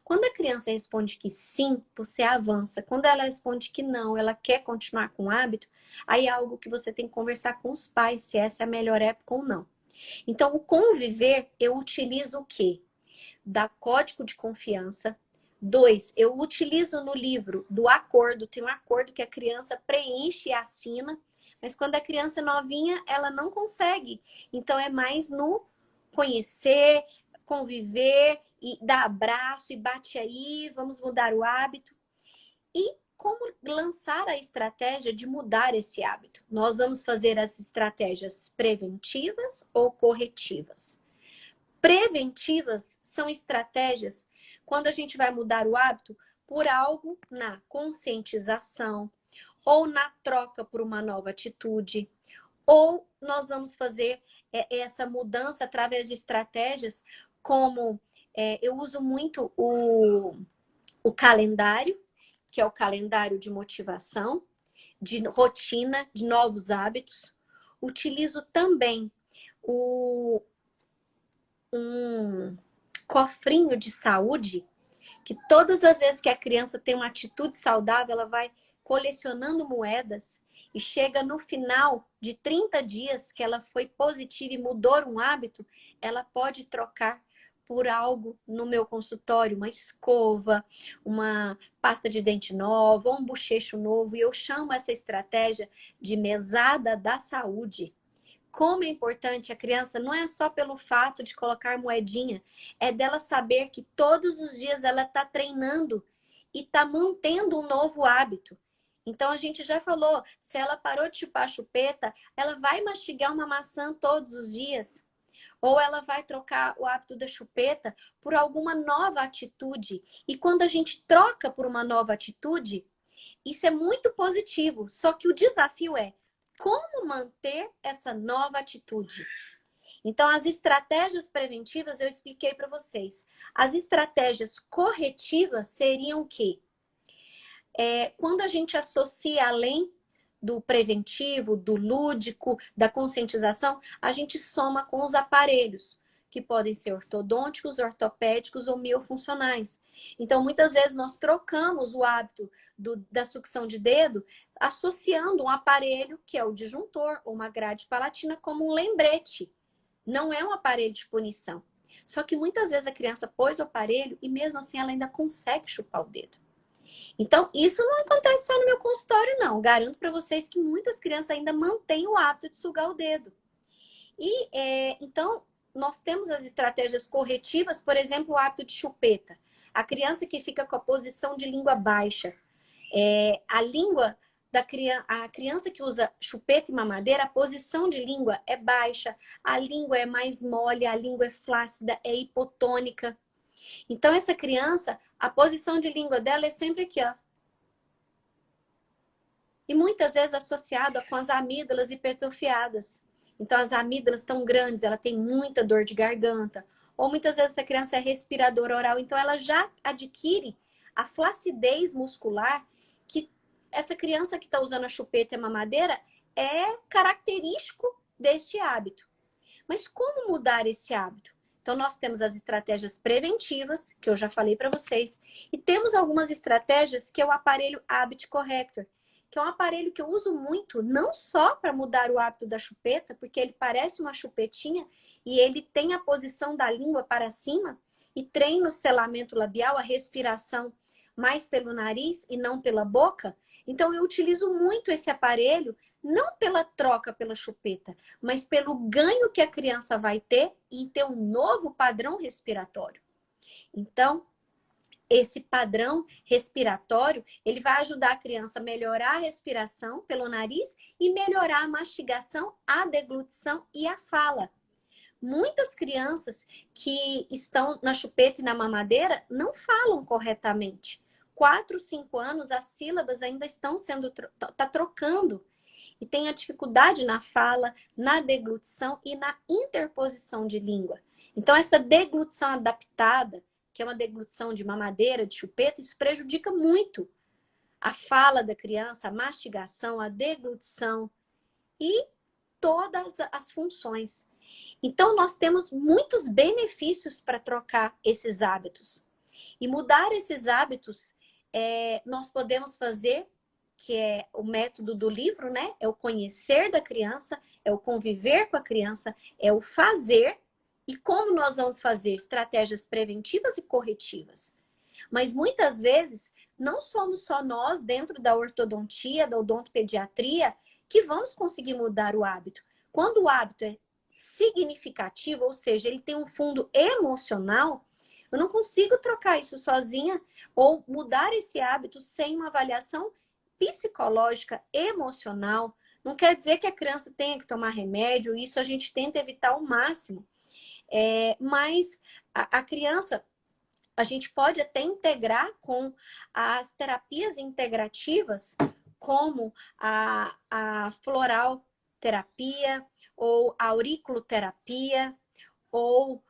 Quando a criança responde que sim, você avança. Quando ela responde que não, ela quer continuar com o hábito, aí é algo que você tem que conversar com os pais, se essa é a melhor época ou não. Então, o conviver, eu utilizo o quê? Da código de confiança. 2, eu utilizo no livro do acordo. Tem um acordo que a criança preenche e assina, mas quando a criança é novinha, ela não consegue. Então, é mais no conhecer, conviver, e dar abraço e bate aí, vamos mudar o hábito. E como lançar a estratégia de mudar esse hábito? Nós vamos fazer as estratégias preventivas ou corretivas. Preventivas são estratégias quando a gente vai mudar o hábito por algo na conscientização, ou na troca por uma nova atitude, ou nós vamos fazer essa mudança através de estratégias como Eu uso muito o calendário, que é o calendário de motivação, de rotina, de novos hábitos. Utilizo também um cofrinho de saúde, que todas as vezes que a criança tem uma atitude saudável, ela vai colecionando moedas e chega no final de 30 dias que ela foi positiva e mudou um hábito, ela pode trocar por algo no meu consultório, uma escova, uma pasta de dente nova, ou um bochecho novo, e eu chamo essa estratégia de mesada da saúde. Como é importante a criança, não é só pelo fato de colocar moedinha, é dela saber que todos os dias ela está treinando e está mantendo um novo hábito. Então a gente já falou, se ela parou de chupar a chupeta, ela vai mastigar uma maçã todos os dias. Ou ela vai trocar o hábito da chupeta por alguma nova atitude. E quando a gente troca por uma nova atitude, isso é muito positivo. Só que o desafio é como manter essa nova atitude. Então, as estratégias preventivas eu expliquei para vocês. As estratégias corretivas seriam o quê? Quando a gente associa além do preventivo, do lúdico, da conscientização, a gente soma com os aparelhos, que podem ser ortodônticos, ortopédicos ou miofuncionais. Então, muitas vezes nós trocamos o hábito da sucção de dedo, associando um aparelho, que é o disjuntor ou uma grade palatina, como um lembrete. Não é um aparelho de punição. Só que muitas vezes a criança pôs o aparelho e mesmo assim ela ainda consegue chupar o dedo. Então, isso não acontece só no meu consultório, não. Garanto para vocês que muitas crianças ainda mantêm o hábito de sugar o dedo. E, então, nós temos as estratégias corretivas, por exemplo, o hábito de chupeta. A criança que fica com a posição de língua baixa. A língua a criança que usa chupeta e mamadeira, a posição de língua é baixa, a língua é mais mole, a língua é flácida, é hipotônica. Então, essa criança, a posição de língua dela é sempre aqui, ó. E muitas vezes associada com as amígdalas hipertrofiadas. Então, as amígdalas estão grandes, ela tem muita dor de garganta. Ou muitas vezes essa criança é respiradora oral, então ela já adquire a flacidez muscular que essa criança que está usando a chupeta e a mamadeira é característico deste hábito. Mas como mudar esse hábito? Então, nós temos as estratégias preventivas, que eu já falei para vocês, e temos algumas estratégias que é o aparelho Habit Corrector, que é um aparelho que eu uso muito, não só para mudar o hábito da chupeta, porque ele parece uma chupetinha e ele tem a posição da língua para cima e treina o selamento labial, a respiração mais pelo nariz e não pela boca. Então, eu utilizo muito esse aparelho, não pela troca pela chupeta, mas pelo ganho que a criança vai ter em ter um novo padrão respiratório. Então, esse padrão respiratório, ele vai ajudar a criança a melhorar a respiração pelo nariz e melhorar a mastigação, a deglutição e a fala. Muitas crianças que estão na chupeta e na mamadeira não falam corretamente. 4, 5 anos, as sílabas ainda estão sendo trocando e tem a dificuldade na fala, na deglutição e na interposição de língua. Então, essa deglutição adaptada, que é uma deglutição de mamadeira, de chupeta, isso prejudica muito a fala da criança, a mastigação, a deglutição e todas as funções. Então, nós temos muitos benefícios para trocar esses hábitos. E mudar esses hábitos, nós podemos fazer, que é o método do livro, né? É o conhecer da criança, é o conviver com a criança, é o fazer. E como nós vamos fazer? Estratégias preventivas e corretivas. Mas muitas vezes, não somos só nós, dentro da ortodontia, da odontopediatria, que vamos conseguir mudar o hábito. Quando o hábito é significativo, ou seja, ele tem um fundo emocional, eu não consigo trocar isso sozinha ou mudar esse hábito sem uma avaliação psicológica, emocional. Não quer dizer que a criança tenha que tomar remédio, isso a gente tenta evitar ao máximo. Mas a criança, a gente pode até integrar com as terapias integrativas, como a floral terapia, ou a auriculoterapia, ou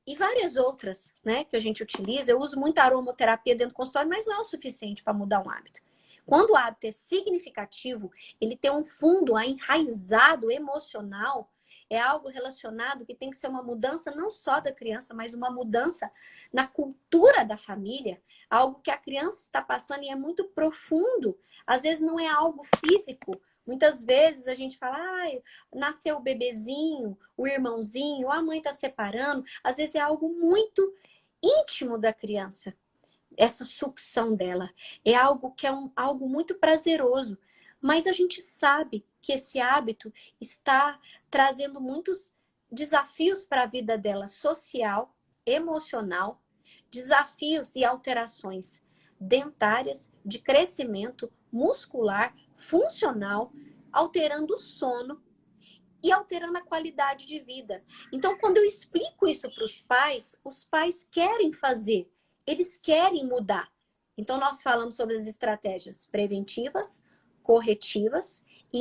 E várias outras, né, que a gente utiliza. Eu uso muito aromaterapia dentro do consultório, mas não é o suficiente para mudar um hábito. Quando o hábito é significativo, ele tem um fundo enraizado emocional, é algo relacionado que tem que ser uma mudança não só da criança, mas uma mudança na cultura da família, algo que a criança está passando e é muito profundo. Às vezes não é algo físico. Muitas vezes a gente fala, ah, nasceu o bebezinho, o irmãozinho, a mãe está separando. Às vezes é algo muito íntimo da criança, essa sucção dela. É algo que é algo muito prazeroso. Mas a gente sabe que esse hábito está trazendo muitos desafios para a vida dela social, emocional, desafios e alterações dentárias, de crescimento, muscular, funcional, alterando o sono e alterando a qualidade de vida. Então, quando eu explico isso para os pais querem fazer, eles querem mudar. Então, nós falamos sobre as estratégias preventivas, corretivas e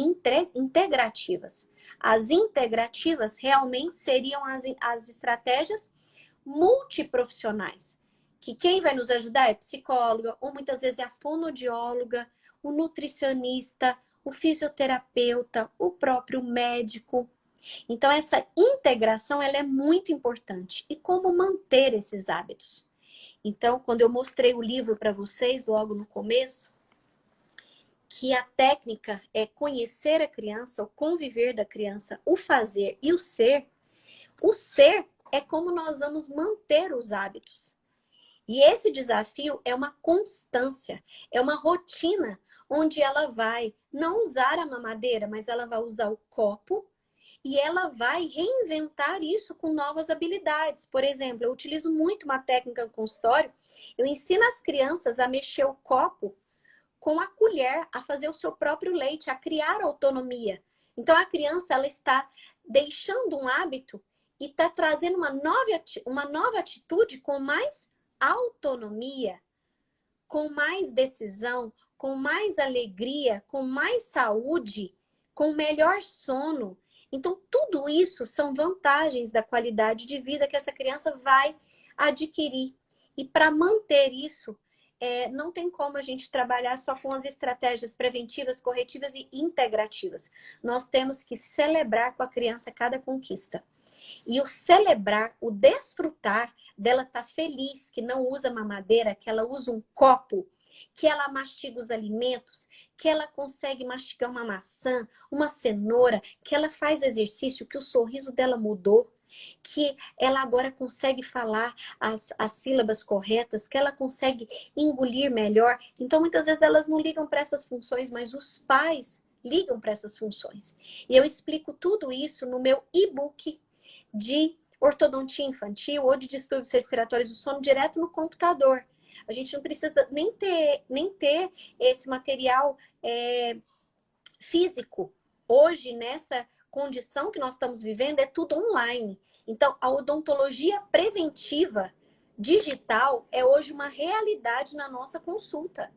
integrativas. As integrativas realmente seriam as estratégias multiprofissionais, que quem vai nos ajudar é psicóloga, ou muitas vezes é a fonoaudióloga, o nutricionista, o fisioterapeuta, o próprio médico. Então, essa integração ela é muito importante. E como manter esses hábitos? Então, quando eu mostrei o livro para vocês, logo no começo, que a técnica é conhecer a criança, o conviver da criança, o fazer e o ser é como nós vamos manter os hábitos. E esse desafio é uma constância, é uma rotina onde ela vai não usar a mamadeira, mas ela vai usar o copo e ela vai reinventar isso com novas habilidades. Por exemplo, eu utilizo muito uma técnica no consultório, eu ensino as crianças a mexer o copo com a colher, a fazer o seu próprio leite, a criar autonomia. Então a criança ela está deixando um hábito e está trazendo uma nova atitude com mais autonomia, com mais decisão, com mais alegria, com mais saúde, com melhor sono. Então, tudo isso são vantagens da qualidade de vida que essa criança vai adquirir. E para manter isso, não tem como a gente trabalhar só com as estratégias preventivas, corretivas e integrativas. Nós temos que celebrar com a criança cada conquista. E o celebrar, o desfrutar dela estar feliz, que não usa mamadeira, que ela usa um copo, que ela mastiga os alimentos, que ela consegue mastigar uma maçã, uma cenoura, que ela faz exercício, que o sorriso dela mudou, que ela agora consegue falar as sílabas corretas, que ela consegue engolir melhor. Então, muitas vezes elas não ligam para essas funções, mas os pais ligam para essas funções. E eu explico tudo isso no meu e-book de ortodontia infantil ou de distúrbios respiratórios do sono direto no computador. A gente não precisa nem ter esse material físico. Hoje, nessa condição que nós estamos vivendo, é tudo online. Então, a odontologia preventiva digital é hoje uma realidade na nossa consulta.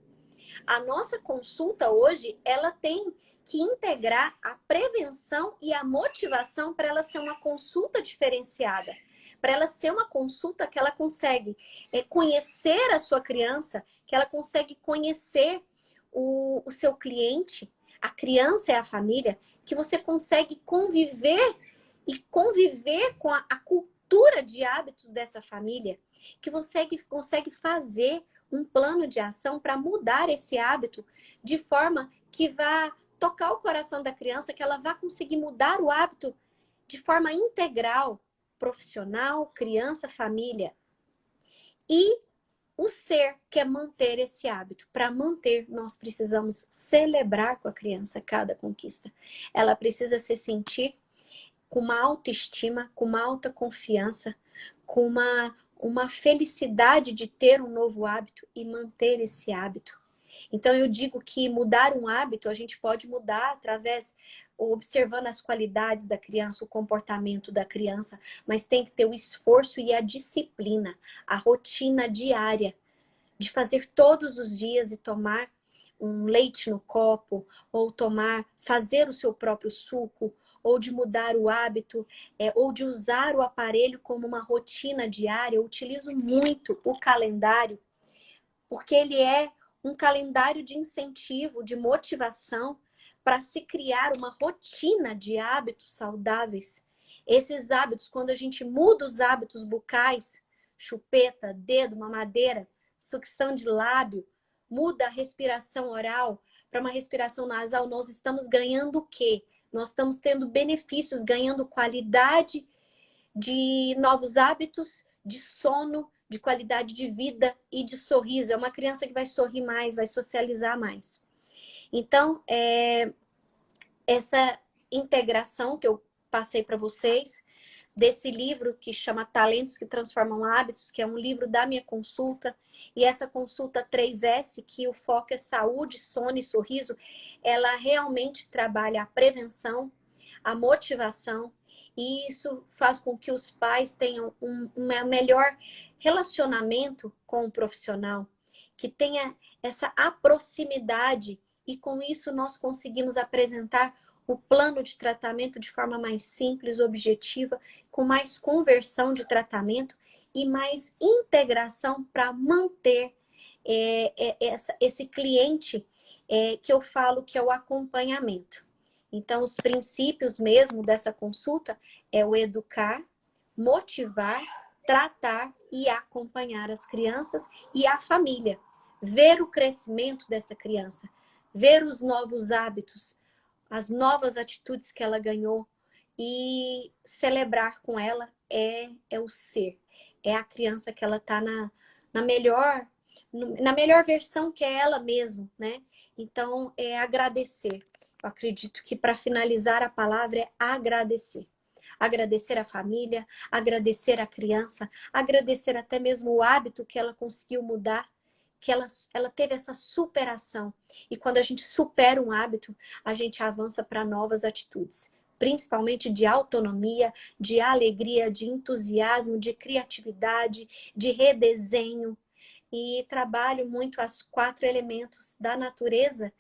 A nossa consulta hoje, ela tem que integrar a prevenção e a motivação para ela ser uma consulta diferenciada. Para ela ser uma consulta que ela consegue conhecer a sua criança, que ela consegue conhecer o seu cliente, a criança e a família, que você consegue conviver e conviver com a cultura de hábitos dessa família, que você consegue fazer um plano de ação para mudar esse hábito de forma que vá tocar o coração da criança, que ela vá conseguir mudar o hábito de forma integral, profissional, criança, família. E o ser quer manter esse hábito. Para manter, nós precisamos celebrar com a criança cada conquista. Ela precisa se sentir com uma autoestima, com uma alta confiança, com uma felicidade de ter um novo hábito e manter esse hábito. Então eu digo que mudar um hábito a gente pode mudar através observando as qualidades da criança, o comportamento da criança, mas tem que ter o esforço e a disciplina, a rotina diária de fazer todos os dias e tomar um leite no copo, ou fazer o seu próprio suco, ou de mudar o hábito, ou de usar o aparelho como uma rotina diária, eu utilizo muito o calendário, porque ele é um calendário de incentivo, de motivação para se criar uma rotina de hábitos saudáveis. Esses hábitos, quando a gente muda os hábitos bucais, chupeta, dedo, mamadeira, sucção de lábio, muda a respiração oral para uma respiração nasal, nós estamos ganhando o quê? Nós estamos tendo benefícios, ganhando qualidade de novos hábitos, de sono, de qualidade de vida e de sorriso. É uma criança que vai sorrir mais, vai socializar mais. Então, essa integração que eu passei para vocês, desse livro que chama Talentos que Transformam Hábitos, que é um livro da minha consulta, e essa consulta 3S, que o foco é saúde, sono e sorriso, ela realmente trabalha a prevenção, a motivação, e isso faz com que os pais tenham um melhor relacionamento com o profissional, que tenha essa proximidade, e com isso nós conseguimos apresentar o plano de tratamento de forma mais simples, objetiva, com mais conversão de tratamento e mais integração para manter esse cliente que eu falo que é o acompanhamento. Então, os princípios mesmo dessa consulta é o educar, motivar, tratar e acompanhar as crianças e a família. Ver o crescimento dessa criança, ver os novos hábitos, as novas atitudes que ela ganhou e celebrar com ela é o ser. É a criança que ela está na melhor versão que é ela mesma, né? Então, é agradecer. Eu acredito que para finalizar a palavra é agradecer. Agradecer a família, agradecer a criança, agradecer até mesmo o hábito que ela conseguiu mudar, que ela teve essa superação. E quando a gente supera um hábito, a gente avança para novas atitudes, principalmente de autonomia, de alegria, de entusiasmo, de criatividade, de redesenho. E trabalho muito os 4 elementos da natureza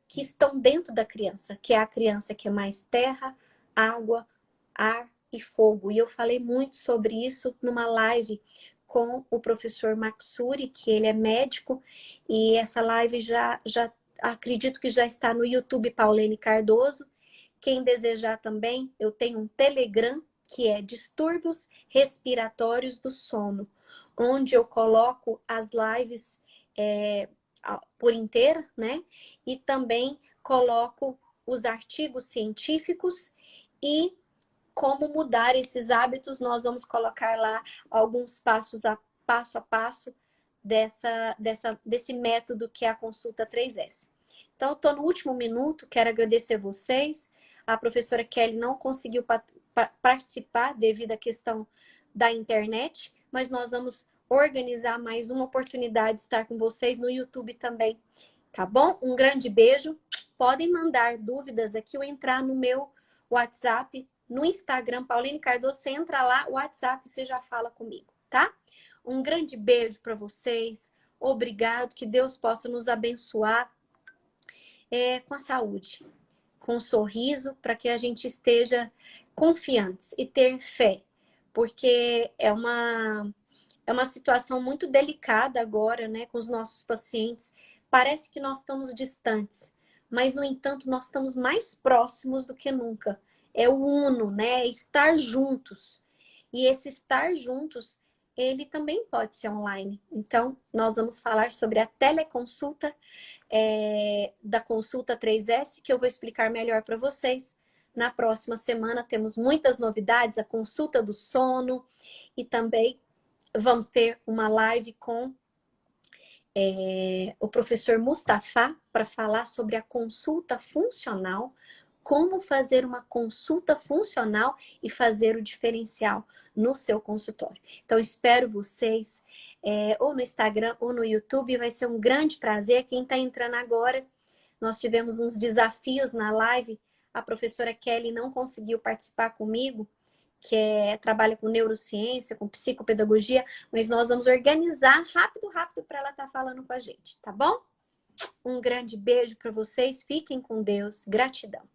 que estão dentro da criança, que é a criança que é mais terra, água, ar e fogo. E eu falei muito sobre isso numa live com o professor Maxuri, que ele é médico, e essa live já acredito que já está no YouTube Paulene Cardoso. Quem desejar também, eu tenho um Telegram, que é Distúrbios Respiratórios do Sono, onde eu coloco as lives por inteira, né? E também coloco os artigos científicos e como mudar esses hábitos. Nós vamos colocar lá alguns passo a passo desse método que é a consulta 3S. Então, eu estou no último minuto, quero agradecer vocês. A professora Kelly não conseguiu participar devido à questão da internet, mas nós vamos organizar mais uma oportunidade de estar com vocês no YouTube também, tá bom? Um grande beijo. Podem mandar dúvidas aqui ou entrar no meu WhatsApp, no Instagram, Paulene Cardoso. Você entra lá, o WhatsApp, você já fala comigo, tá? Um grande beijo para vocês. Obrigado, que Deus possa nos abençoar com a saúde, com um sorriso, para que a gente esteja confiantes e ter fé, porque é uma situação muito delicada agora, né, com os nossos pacientes. Parece que nós estamos distantes, mas, no entanto, nós estamos mais próximos do que nunca. É o uno, né? É estar juntos. E esse estar juntos, ele também pode ser online. Então, nós vamos falar sobre a teleconsulta da consulta 3S, que eu vou explicar melhor para vocês. Na próxima semana temos muitas novidades, a consulta do sono, e também vamos ter uma live com o professor Mustafa para falar sobre a consulta funcional, como fazer uma consulta funcional e fazer o diferencial no seu consultório. Então, espero vocês ou no Instagram ou no YouTube, vai ser um grande prazer. Quem está entrando agora, nós tivemos uns desafios na live, a professora Kelly não conseguiu participar comigo, que trabalha com neurociência, com psicopedagogia, mas nós vamos organizar rápido para ela estar falando com a gente, tá bom? Um grande beijo para vocês, fiquem com Deus, gratidão.